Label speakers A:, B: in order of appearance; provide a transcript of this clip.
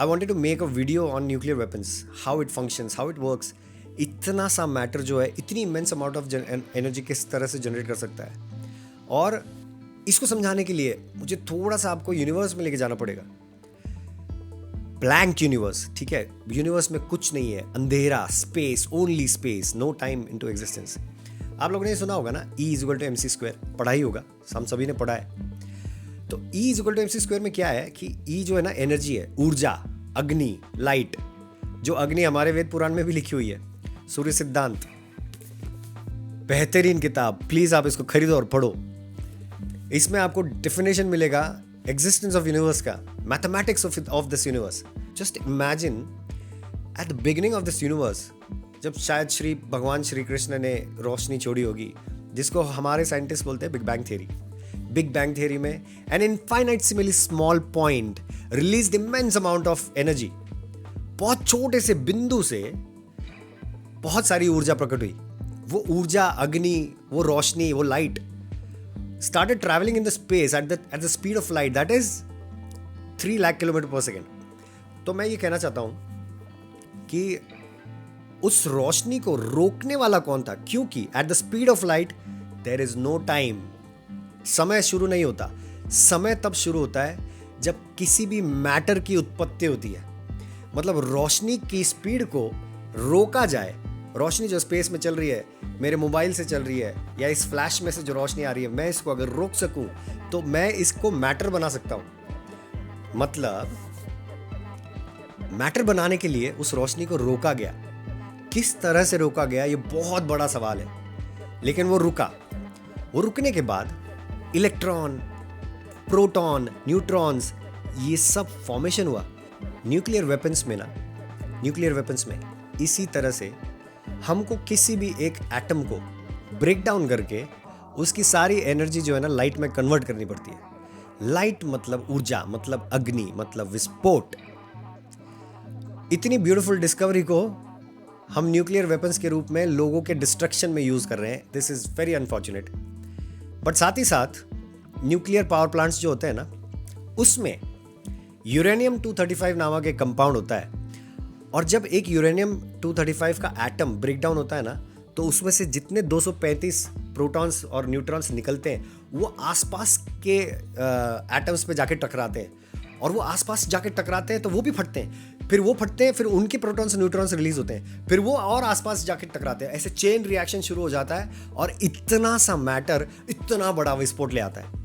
A: I wanted to make a video on nuclear weapons, how it functions, how it works. इतना सा matter जो है इतनी immense amount of energy किस तरह से जनरेट कर सकता है। और इसको समझाने के लिए मुझे थोड़ा सा आपको यूनिवर्स में लेके जाना पड़ेगा। ब्लैंक यूनिवर्स, ठीक है, यूनिवर्स में कुछ नहीं है, अंधेरा, space, only space, no time into existence. आप लोगों ने सुना होगा ना, E=mc², पढ़ा ही होगा, हम सभी ने पढ़ा है। तो E=mc² में क्या है कि E जो है ना एनर्जी है, ऊर्जा, अग्नि, लाइट। जो अग्नि हमारे वेद पुराण में भी लिखी हुई है, सूर्य सिद्धांत, बेहतरीन किताब, प्लीज आप इसको खरीदो और पढ़ो। इसमें आपको डेफिनेशन मिलेगा एग्जिस्टेंस ऑफ यूनिवर्स का, mathematics of this universe. Just imagine at the beginning of this universe, जब शायद भगवान श्री कृष्ण ने रोशनी छोड़ी होगी, जिसको हमारे साइंटिस्ट बोलते हैं big bang theory. Big bang theory में an infinitesimally small point released immense amount of energy. बहुत छोटे से बिंदु से बहुत सारी ऊर्जा प्रकट हुई। वो ऊर्जा, अग्नि, वो रोशनी, वो light started traveling in the space at the speed of light, that is 3 lakh kilometre पर सेकेंड। तो मैं ये कहना चाहता हूं कि उस रोशनी को रोकने वाला कौन था, क्योंकि at the speed of light there is no time, समय शुरू नहीं होता। समय तब शुरू होता है जब किसी भी मैटर की उत्पत्ति होती है। मतलब रोशनी की स्पीड को रोका जाए। रोशनी जो स्पेस में चल रही है, मेरे मोबाइल से चल रही है, या इस फ्लैश में से जो रोशनी आ रही है, मैं इसको अगर रोक सकूं तो मैं इसको मैटर बना सकता हूं। मतलब मैटर बनाने के लिए उस रोशनी को रोका गया। किस तरह से रोका गया, ये बहुत बड़ा सवाल है, लेकिन वो रुका। वो रुकने के बाद इलेक्ट्रॉन, प्रोटॉन, न्यूट्रॉन्स, ये सब फॉर्मेशन हुआ। न्यूक्लियर वेपन्स में इसी तरह से हमको किसी भी एक एटम को ब्रेक डाउन करके उसकी सारी एनर्जी जो है ना लाइट में कन्वर्ट करनी पड़ती है। लाइट मतलब ऊर्जा, मतलब अग्नि, मतलब विस्फोट। इतनी ब्यूटीफुल डिस्कवरी को हम न्यूक्लियर वेपन्स के रूप में लोगों के डिस्ट्रक्शन में यूज कर रहे हैं। This is very unfortunate. But साथ ही साथ न्यूक्लियर पावर प्लांट्स जो होते हैं ना, उसमें यूरेनियम 235 नामक एक कंपाउंड होता है। और जब एक यूरेनियम 235 का एटम ब्रेक डाउन होता है ना, तो उसमें से जितने 235 प्रोटॉन्स और न्यूट्रॉन्स निकलते हैं, वो आसपास के एटम्स पे जाके टकराते हैं। और वो आसपास जाके टकराते हैं तो वो भी फटते हैं, फिर वो फटते हैं, फिर उनके प्रोटॉन्स न्यूट्रॉन्स रिलीज होते हैं, फिर वो और आसपास जाके टकराते हैं। ऐसे चेन रिएक्शन शुरू हो जाता है और इतना सा मैटर इतना बड़ा विस्फोट ले आता है।